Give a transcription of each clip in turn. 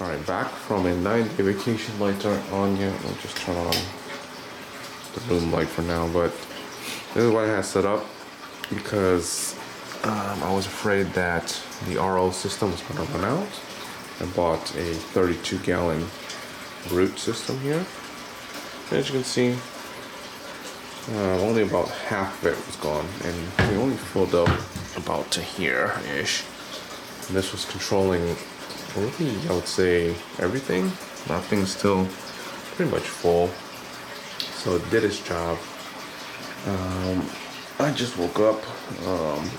Alright, back from a 9-day vacation lights aren't on yet. I'll just turn on the boom light for now, but this is what I had set up because I was afraid that the RO system was going to run out. I bought a 32-gallon root system here. As you can see, only about half of it was gone, and we only filled up about to here-ish. And this was controlling really, I would say, everything. Nothing's still pretty much full, so it did its job. I just woke up.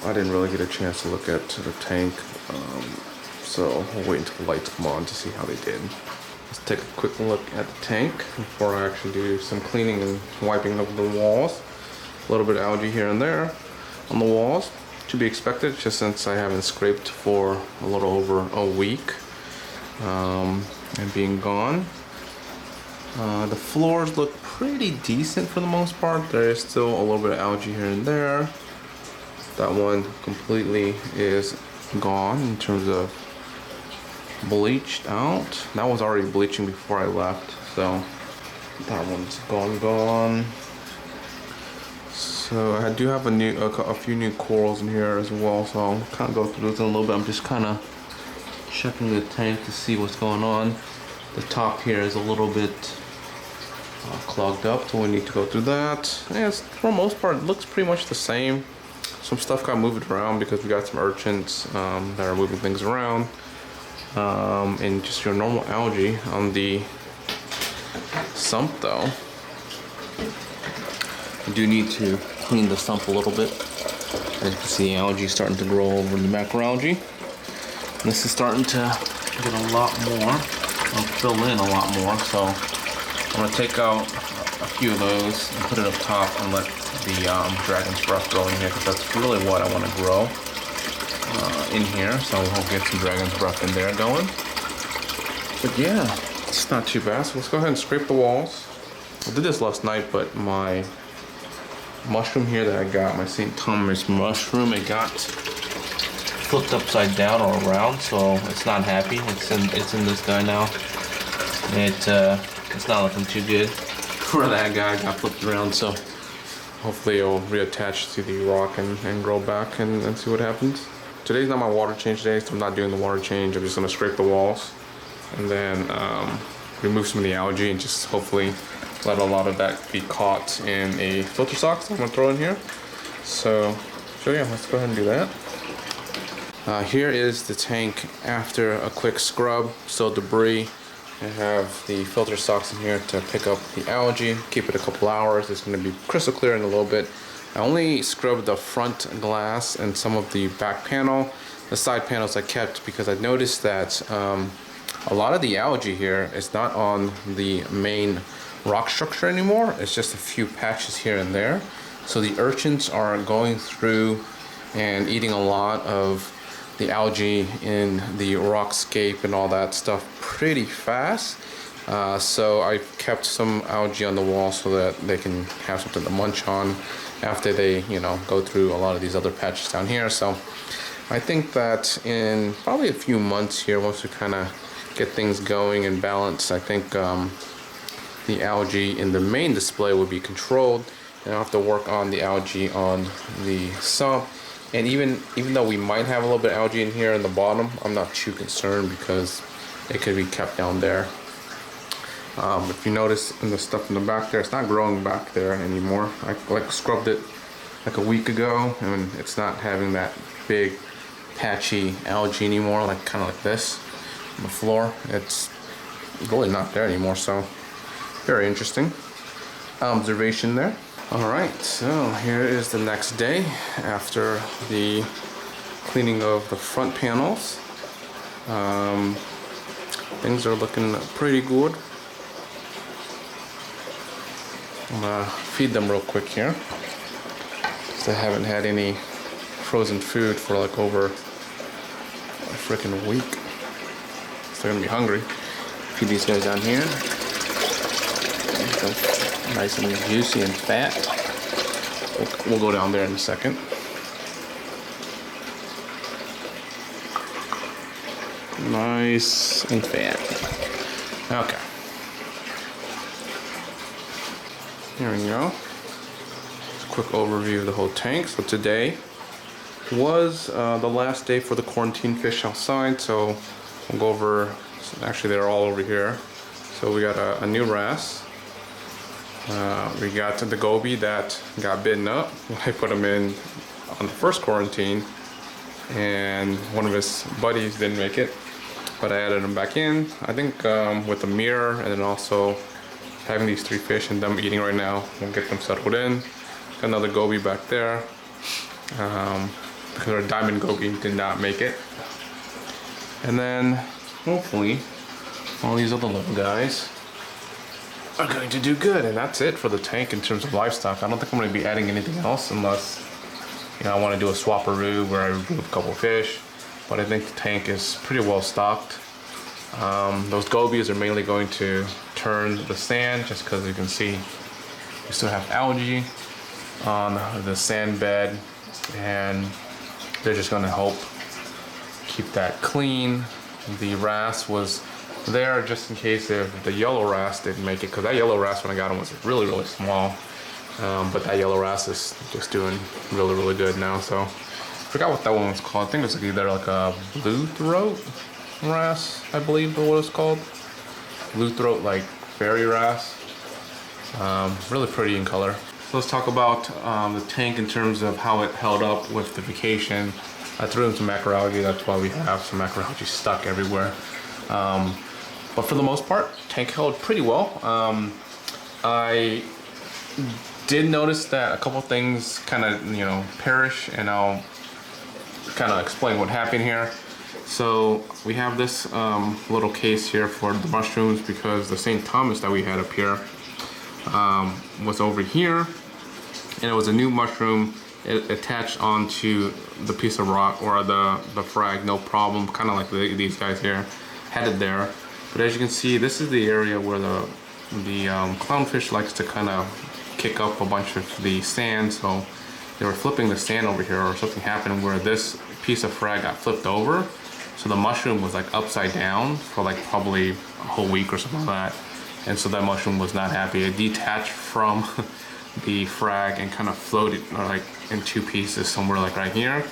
I didn't really get a chance to look at the tank, so I'll wait until the lights come on to see how they did. Let's take a quick look at the tank before I actually do some cleaning and wiping of the walls. A little bit of algae here and there on the walls, to be expected, just since I haven't scraped for a little over a week and being gone. The floors look pretty decent for the most part. There is still a little bit of algae here and there. That one completely is gone in terms of bleached out. That was already bleaching before I left, so that one's gone. So I do have a few new corals in here as well, so I'll kind of go through those in a little bit. I'm just kind of checking the tank to see what's going on. The top here is a little bit clogged up, so we need to go through that. And for the most part, it looks pretty much the same. Some stuff got moved around because we got some urchins that are moving things around. And just your normal algae on the sump though. I do need to clean the sump a little bit. As you can see, algae is starting to grow over the macroalgae. This is starting to get a lot more, fill in a lot more, so I'm going to take out a few of those and put it up top and let the dragon's breath grow in here, because that's really what I want to grow in here. So we'll get some dragon's breath in there going. But yeah, it's not too bad. So let's go ahead and scrape the walls. I did this last night, but my mushroom here that I got, my St. Thomas mushroom, it got flipped upside down or around, so it's not happy. It's in this guy now. It's not looking too good for that guy. Got flipped around, so hopefully it'll reattach to the rock and grow back and see what happens. Today's not my water change day, so I'm not doing the water change. I'm just gonna scrape the walls and then remove some of the algae and just hopefully let a lot of that be caught in a filter socks I'm gonna throw in here. So yeah, let's go ahead and do that. Here is the tank after a quick scrub, still debris. I have the filter socks in here to pick up the algae, keep it a couple hours. It's going to be crystal clear in a little bit. I only scrubbed the front glass and some of the back panel. The side panels I kept because I noticed that a lot of the algae here is not on the main rock structure anymore. It's just a few patches here and there. So the urchins are going through and eating a lot of the algae in the rockscape and all that stuff pretty fast. So I kept some algae on the wall so that they can have something to munch on after they, go through a lot of these other patches down here. So I think that in probably a few months here, once we kind of get things going and balanced, I think the algae in the main display will be controlled, and I'll have to work on the algae on the sump. And even though we might have a little bit of algae in here in the bottom, I'm not too concerned because it could be kept down there. If you notice in the stuff in the back there, it's not growing back there anymore. I scrubbed it like a week ago, and it's not having that big patchy algae anymore, kind of like this on the floor. It's really not there anymore, so very interesting observation there. Alright, so here is the next day after the cleaning of the front panels. Things are looking pretty good. I'm gonna feed them real quick here, because I haven't had any frozen food for over a freaking week. So they're gonna be hungry. Feed these guys down here. Nice and juicy and fat. We'll go down there in a second. Nice and fat. Okay. Here we go. Just a quick overview of the whole tank. So today was the last day for the quarantine fish outside. So we'll go over, actually they're all over here. So we got a new wrasse. We got the goby that got bitten up. I put him in on the first quarantine, and one of his buddies didn't make it, but I added him back in. I think with the mirror and then also having these 3 fish and them eating right now, we'll get them settled in. Got another goby back there because our diamond goby did not make it. And then hopefully all these other little guys are going to do good, and that's it for the tank in terms of livestock. I don't think I'm going to be adding anything else unless, you know, I want to do a swapperoo where I remove a couple fish, but I think the tank is pretty well stocked. Those gobies are mainly going to turn the sand, just because you can see we still have algae on the sand bed, and they're just going to help keep that clean. The wrasse was there just in case if the yellow wrasse didn't make it, because that yellow wrasse when I got him was really, really small. But that yellow wrasse is just doing really, really good now. So I forgot what that one was called. I think it was either like a blue throat wrasse, I believe what it was called. Blue throat, like fairy wrasse. Really pretty in color. So let's talk about the tank in terms of how it held up with the vacation. I threw in some macroalgae, that's why we have some macroalgae stuck everywhere. But for the most part, tank held pretty well. I did notice that a couple things kind of, you know, perish, and I'll kind of explain what happened here. So we have this little case here for the mushrooms, because the St. Thomas that we had up here was over here, and it was a new mushroom. It attached onto the piece of rock or the frag, no problem, kind of like these guys here, headed there. But as you can see, this is the area where the clownfish likes to kind of kick up a bunch of the sand. So they were flipping the sand over here, or something happened where this piece of frag got flipped over. So the mushroom was like upside down for like probably a whole week or something like that. And so that mushroom was not happy. It detached from the frag and kind of floated like in 2 pieces somewhere like right here.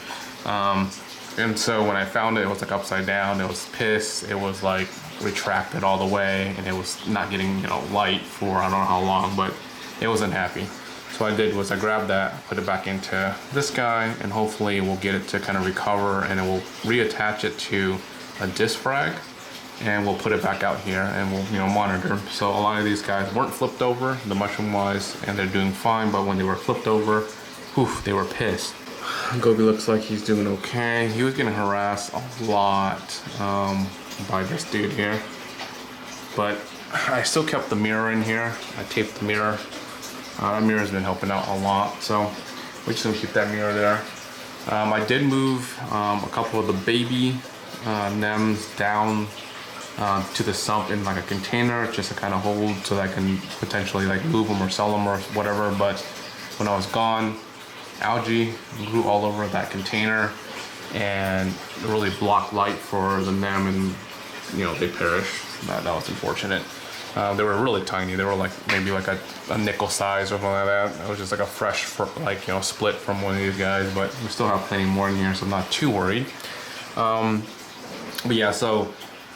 And so when I found it, it was like upside down. It was pissed. It was like retracted all the way, and it was not getting, you know, light for I don't know how long, but it wasn't happy. So what I did was I grabbed that, put it back into this guy, and hopefully we'll get it to kind of recover, and it will reattach it to a disc frag, and we'll put it back out here, and we'll, you know, monitor. So a lot of these guys weren't flipped over, the mushroom wise, and they're doing fine. But when they were flipped over, oof, they were pissed. Goby looks like he's doing okay. He was getting harassed a lot by this dude here, but I still kept the mirror in here. I taped the mirror. That mirror's been helping out a lot, so we're just gonna keep that mirror there. I did move a couple of the baby nems down to the sump in like a container, just to kind of hold so that I can potentially like move them or sell them or whatever. But when I was gone, algae grew all over that container and really blocked light for the nem, and you know, they perished. That was unfortunate. They were really tiny. They were like maybe like a nickel size or something like that. It was just like a fresh, like, you know, split from one of these guys, but we still have plenty more in here, so I'm not too worried. But yeah, so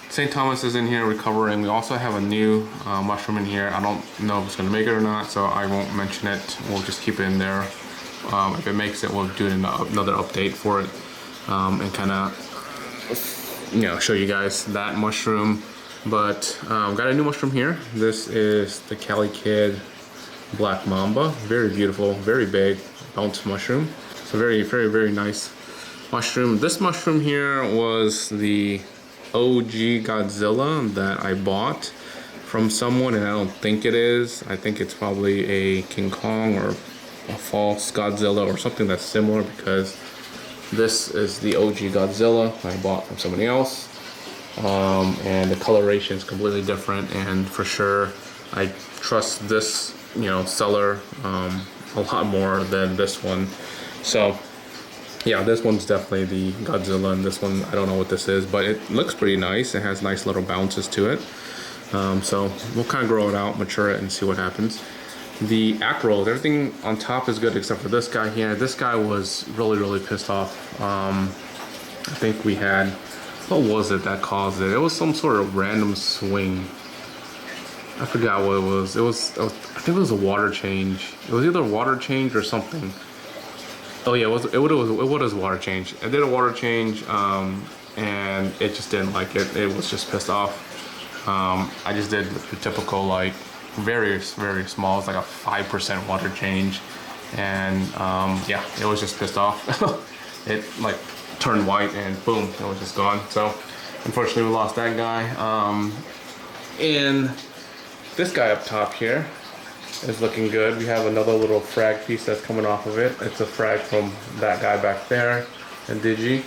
St. Thomas is in here recovering. We also have a new mushroom in here. I don't know if it's gonna make it or not, so I won't mention it. We'll just keep it in there. If it makes it, we'll do another update for it, and kind of, you know, show you guys that mushroom. But got a new mushroom here. This is the Cali Kid Black Mamba. Very beautiful, very big bounce mushroom. So very, very, very nice mushroom. This mushroom here was the OG Godzilla that I bought from someone, and I don't think it is. I think it's probably a King Kong or a false Godzilla or something that's similar, because this is the OG Godzilla I bought from somebody else. And the coloration is completely different, and for sure I trust this, you know, seller a lot more than this one. So Yeah, this one's definitely the Godzilla, and this one, I don't know what this is, but it looks pretty nice. It has nice little bounces to it. So we'll kind of grow it out, mature it, and see what happens. The acros, everything on top is good except for this guy here. This guy was really pissed off. I think we had, what was it that caused it? It was some sort of random swing. I forgot what it was. I think it was a water change. It was either a water change or something. Oh yeah, it was a water change. I did a water change, and it just didn't like it. It was just pissed off. I just did the typical, like, very small. It's like a 5% water change, and yeah, it was just pissed off. It like turned white and boom, it was just gone. So unfortunately, we lost that guy. And this guy up top here is looking good. We have another little frag piece that's coming off of it. It's a frag from that guy back there, and Digi.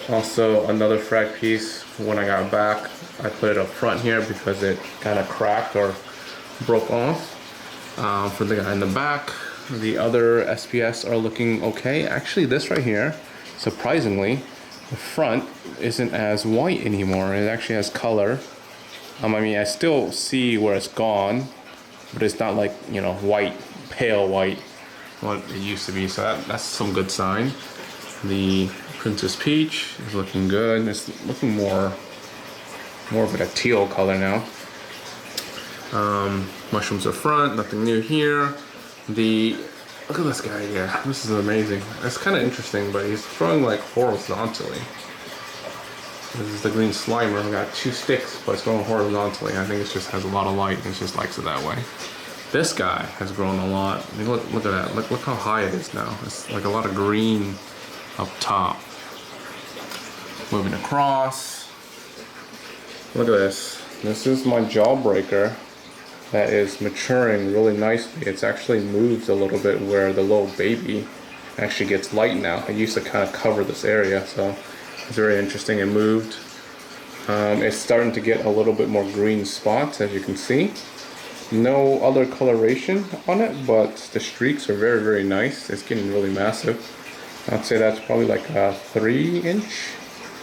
Also another frag piece. When I got back, I put it up front here because it kind of cracked or broke off. For the guy in the back, the other SPS are looking okay. Actually, this right here, surprisingly, the front isn't as white anymore. It actually has color. I mean, I still see where it's gone, but it's not like, you know, white, pale white, what it used to be. So that's some good sign. The Princess Peach is looking good. It's looking more of like a teal color now. Mushrooms are front, nothing new here. Look at this guy here. This is amazing. It's kind of interesting, but he's throwing like horizontally. This is the green slimer. We got 2 sticks, but it's going horizontally. I think it just has a lot of light and it just likes it that way. This guy has grown a lot. I mean, look at that. Look how high it is now. It's like a lot of green up top. Moving across. Look at this. This is my jawbreaker that is maturing really nicely. It's actually moved a little bit where the little baby actually gets light now. It used to kind of cover this area, so it's very interesting. It moved. It's starting to get a little bit more green spots, as you can see. No other coloration on it, but the streaks are very nice. It's getting really massive. I'd say that's probably like a 3-inch,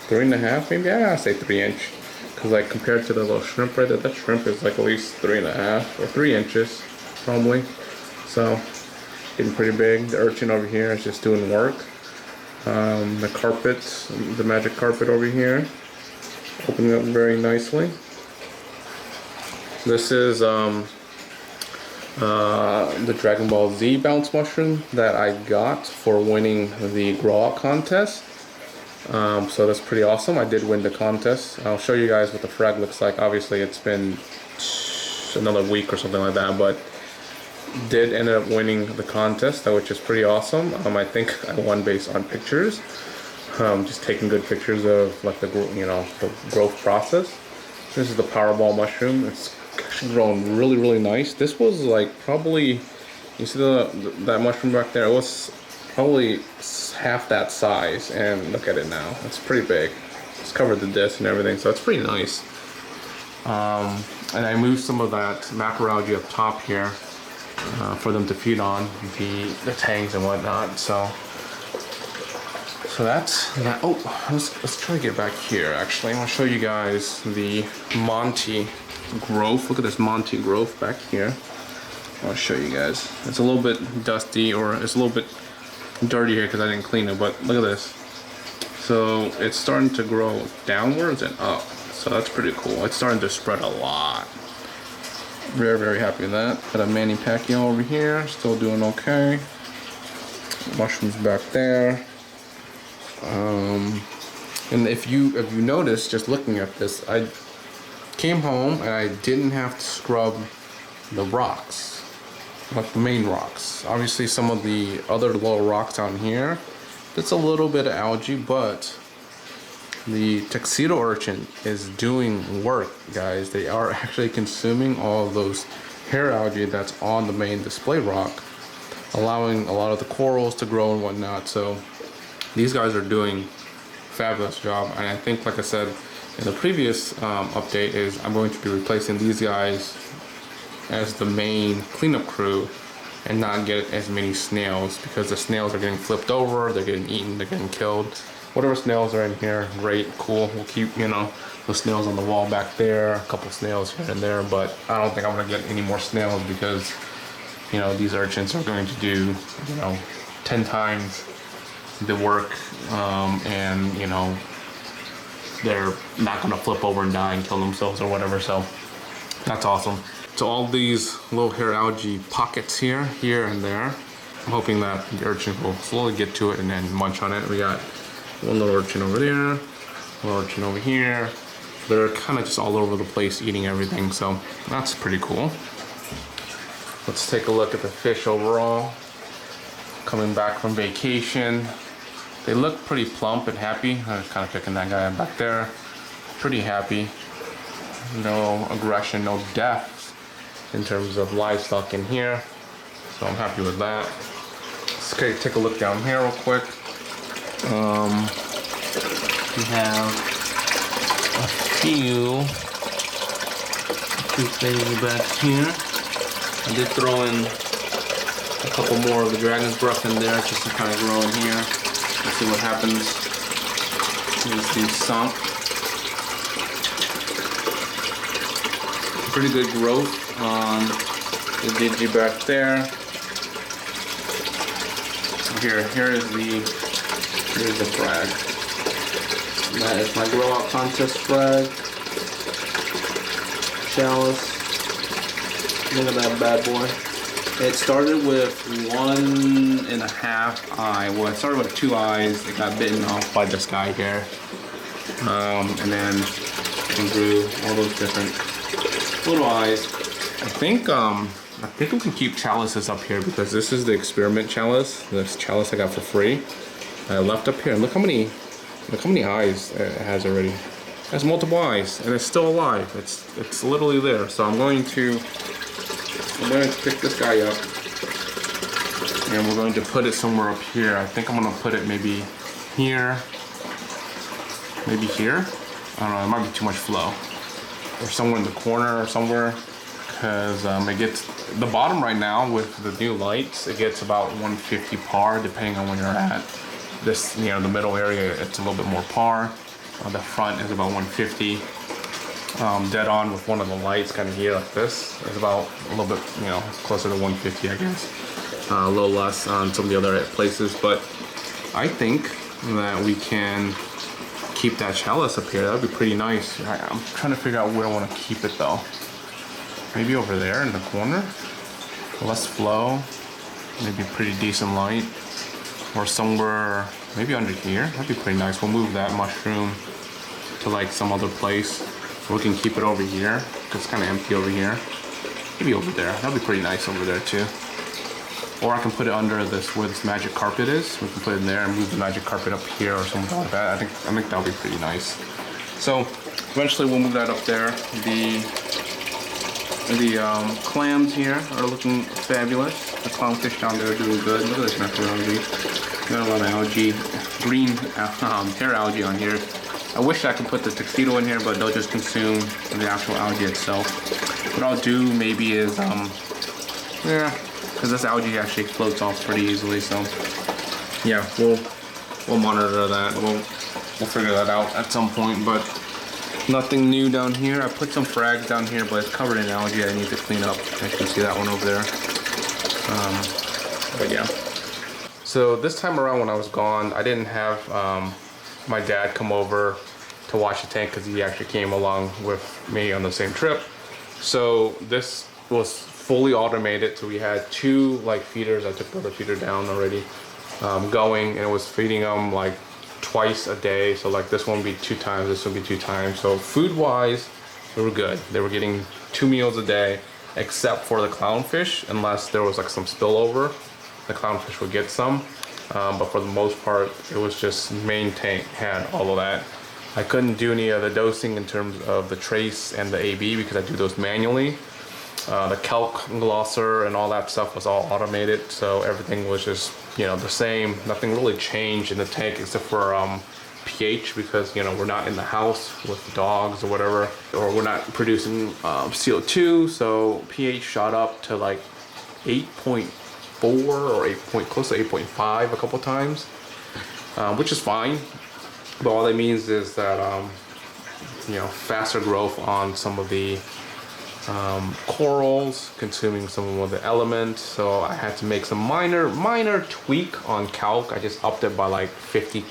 3.5 maybe. Yeah, I'd say 3-inch. Because like compared to the little shrimp right there, that shrimp is like at least 3.5 or 3 inches probably. So getting pretty big. The urchin over here is just doing work. The carpet, the magic carpet over here, opening up very nicely. This is the Dragon Ball Z bounce mushroom that I got for winning the grow out contest. So that's pretty awesome. I did win the contest. I'll show you guys what the frag looks like. Obviously it's been another week or something like that, but did end up winning the contest, which is pretty awesome. I think I won based on pictures, just taking good pictures of like the growth process. This is the Powerball mushroom. It's actually grown really nice. This was like probably, you see that mushroom back there, it was probably half that size, and look at it now. It's pretty big. It's covered the disc and everything, so it's pretty nice. And I moved some of that macroalgae up top here for them to feed on the tanks and whatnot. So that's that. Oh, let's try to get back here. Actually, I want to show you guys the Monty growth. Look at this Monty growth back here. I'll show you guys. It's a little bit dusty, or it's a little bit dirty here because I didn't clean it, but look at this. So it's starting to grow downwards and up, so that's pretty cool. It's starting to spread a lot. Very happy with that. Got a Manny Pacquiao over here, still doing okay. Mushrooms back there. And if you notice, just looking at this, I came home and I didn't have to scrub the rocks, like the main rocks. Obviously some of the other little rocks down here, it's a little bit of algae, but the tuxedo urchin is doing work, guys. They are actually consuming all of those hair algae that's on the main display rock, allowing a lot of the corals to grow and whatnot. So these guys are doing a fabulous job, and I think, like I said in the previous update, is I'm going to be replacing these guys as the main cleanup crew, and not get as many snails, because the snails are getting flipped over, they're getting eaten, they're getting killed. Whatever snails are in here, great, cool. We'll keep, you know, the snails on the wall back there, a couple snails here and there, but I don't think I'm gonna get any more snails because, you know, these urchins are going to do, you know, 10 times the work, and, you know, they're not gonna flip over and die and kill themselves or whatever, so that's awesome. So all these little hair algae pockets here and there, I'm hoping that the urchin will slowly get to it and then munch on it. We got one little urchin over there, a little urchin over here. They're kind of just all over the place eating everything, so that's pretty cool. Let's take a look at the fish overall. Coming back from vacation. They look pretty plump and happy. I'm kind of picking that guy back there. Pretty happy. No aggression, no death in terms of livestock in here, so I'm happy with that. Let's take a look down here real quick. We have a few things back here. I did throw in a couple more of the dragon's breath in there just to kind of grow in here. Let's see what happens. These things sunk. Pretty good growth on the digi back there. Here's the frag. That is my grow out contest frag. Chalice. Look at that bad boy. It started with 1.5 eye. Well, it started with 2 eyes. It got bitten off by this guy here. And then it grew all those different little eyes. I think we can keep chalices up here because this is the experiment chalice. This chalice I got for free. I left up here. Look how many eyes it has already. It has multiple eyes and it's still alive. It's literally there. So I'm going to pick this guy up and we're going to put it somewhere up here. I think I'm gonna put it maybe here, maybe here. I don't know. It might be too much flow. Or somewhere in the corner or somewhere, because it gets the bottom right now with the new lights, it gets about 150 par depending on when you're at. This, you know, the middle area, it's a little bit more par. The front is about 150. Dead on with one of the lights kind of here like this is about a little bit, you know, closer to 150, I guess. A little less on some of the other places, but I think that we can keep that chalice up here. That would be pretty nice. I'm trying to figure out where I want to keep it though. Maybe over there in the corner. Less flow, maybe pretty decent light, or somewhere maybe under here. That'd be pretty nice. We'll move that mushroom to like some other place. We can keep it over here because it's kind of empty over here. Maybe over there. That'd be pretty nice over there too. Or I can put it under this where this magic carpet is. We can put it in there and move the magic carpet up here or something like that. I think that'll be pretty nice. So eventually we'll move that up there. The clams here are looking fabulous. The clownfish down there are doing good. Look at this macroalgae. Got a lot of algae, green hair algae on here. I wish I could put the tuxedo in here, but they'll just consume the actual algae itself. What I'll do maybe is, yeah, because this algae actually floats off pretty easily. So yeah, we'll monitor that. We'll figure that out at some point. But nothing new down here. I put some frags down here, but it's covered in algae. I need to clean up. I can see that one over there. But yeah. So this time around when I was gone, I didn't have my dad come over to watch the tank because he actually came along with me on the same trip. So this was fully automated. So we had 2 like feeders. I took the other feeder down already, going, and it was feeding them like twice a day. So like this one would be 2 times, this would be 2 times. So food wise, they were good. They were getting 2 meals a day, except for the clownfish, unless there was like some spillover, the clownfish would get some. But for the most part, it was just main tank had all of that. I couldn't do any of the dosing in terms of the trace and the AB because I do those manually. The calc glosser and all that stuff was all automated, so everything was just, you know, the same. Nothing really changed in the tank except for pH, because, you know, we're not in the house with dogs or whatever, or we're not producing CO2, so pH shot up to like 8.8 or close to 8.5 a couple times, which is fine. But all that means is that you know, faster growth on some of the corals, consuming some of the elements. So I had to make some minor tweak on calc. I just upped it by like 50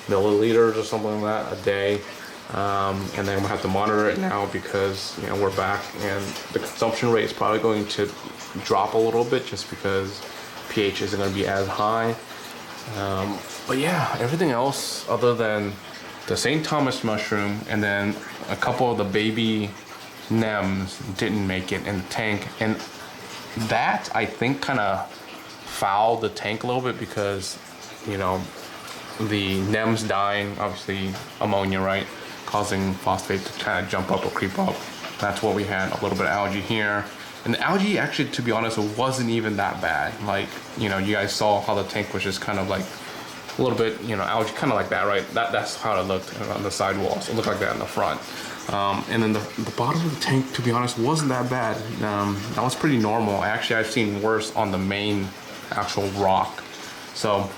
milliliters or something like that a day. And then we'll have to monitor it now because, you know, we're back and the consumption rate is probably going to drop a little bit just because pH isn't going to be as high. But yeah, everything else other than the St. Thomas mushroom and then a couple of the baby nems didn't make it in the tank, and that I think kind of fouled the tank a little bit because, you know, the nems dying, obviously ammonia, right, causing phosphate to kind of jump up or creep up. That's what we had. A little bit of algae here, and the algae actually, to be honest, wasn't even that bad. Like, you know, you guys saw how the tank was just kind of like a little bit, you know, algae kind of like that, right? That's how it looked on the side walls. It looked like that in the front. And then the bottom of the tank, to be honest, wasn't that bad. That was pretty normal. Actually, I've seen worse on the main actual rock. So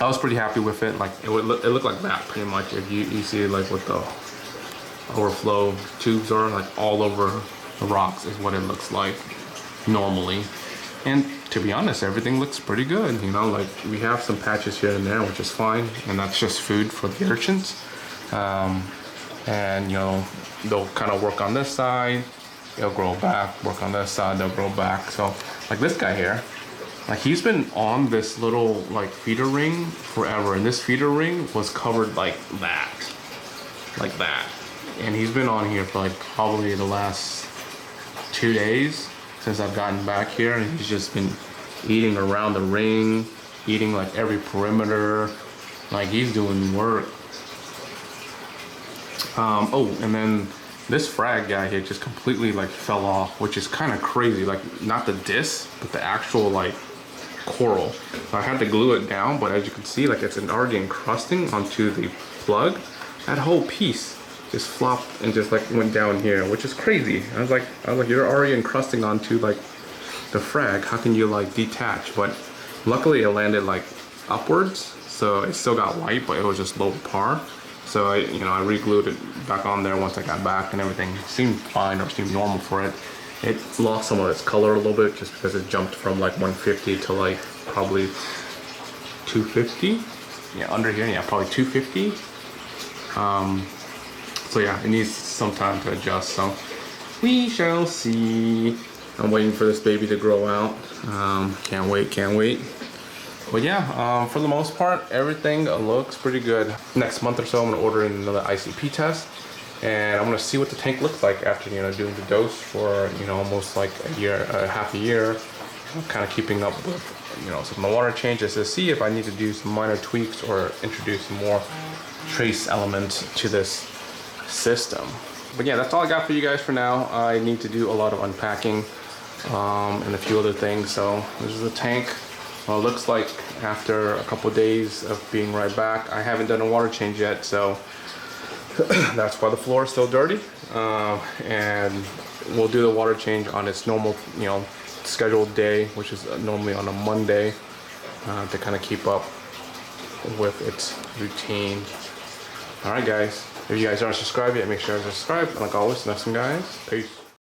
I was pretty happy with it. Like it looked like that pretty much. If you see like what the overflow tubes are, like all over the rocks is what it looks like normally. And to be honest, everything looks pretty good. You know, like we have some patches here and there, which is fine. And that's just food for the urchins. And you know, they'll kind of work on this side, they'll grow back, work on this side, they'll grow back. So like this guy here, like he's been on this little like feeder ring forever, and this feeder ring was covered like that, and he's been on here for like probably the last 2 days since I've gotten back here, and he's just been eating around the ring, eating like every perimeter, like he's doing work. Oh, and then this frag guy here just completely like fell off, which is kind of crazy. Like not the disc, but the actual like coral. So I had to glue it down, but as you can see, like it's already encrusting onto the plug. That whole piece just flopped and just like went down here, which is crazy. I was like, you're already encrusting onto like the frag. How can you like detach? But luckily it landed like upwards, so it still got white, but it was just low par. So I re-glued it back on there once I got back, and everything seemed fine or seemed normal for it. It lost some of its color a little bit just because it jumped from like 150 to like probably 250. Yeah, under here, yeah, probably 250. So yeah, it needs some time to adjust. So we shall see. I'm waiting for this baby to grow out. Can't wait. But yeah, for the most part, everything looks pretty good. Next month or so, I'm gonna order in another ICP test, and I'm gonna see what the tank looks like after, you know, doing the dose for, you know, almost like a year, half a year. I'm kind of keeping up with, you know, some of the water changes to see if I need to do some minor tweaks or introduce some more trace elements to this system. But yeah, that's all I got for you guys for now. I need to do a lot of unpacking and a few other things. So this is the tank. Well, it looks like after a couple of days of being right back, I haven't done a water change yet, so that's why the floor is still dirty. And we'll do the water change on its normal, you know, scheduled day, which is normally on a Monday, to kind of keep up with its routine. All right, guys. If you guys aren't subscribed yet, make sure to subscribe. And like always, next one, guys. Peace.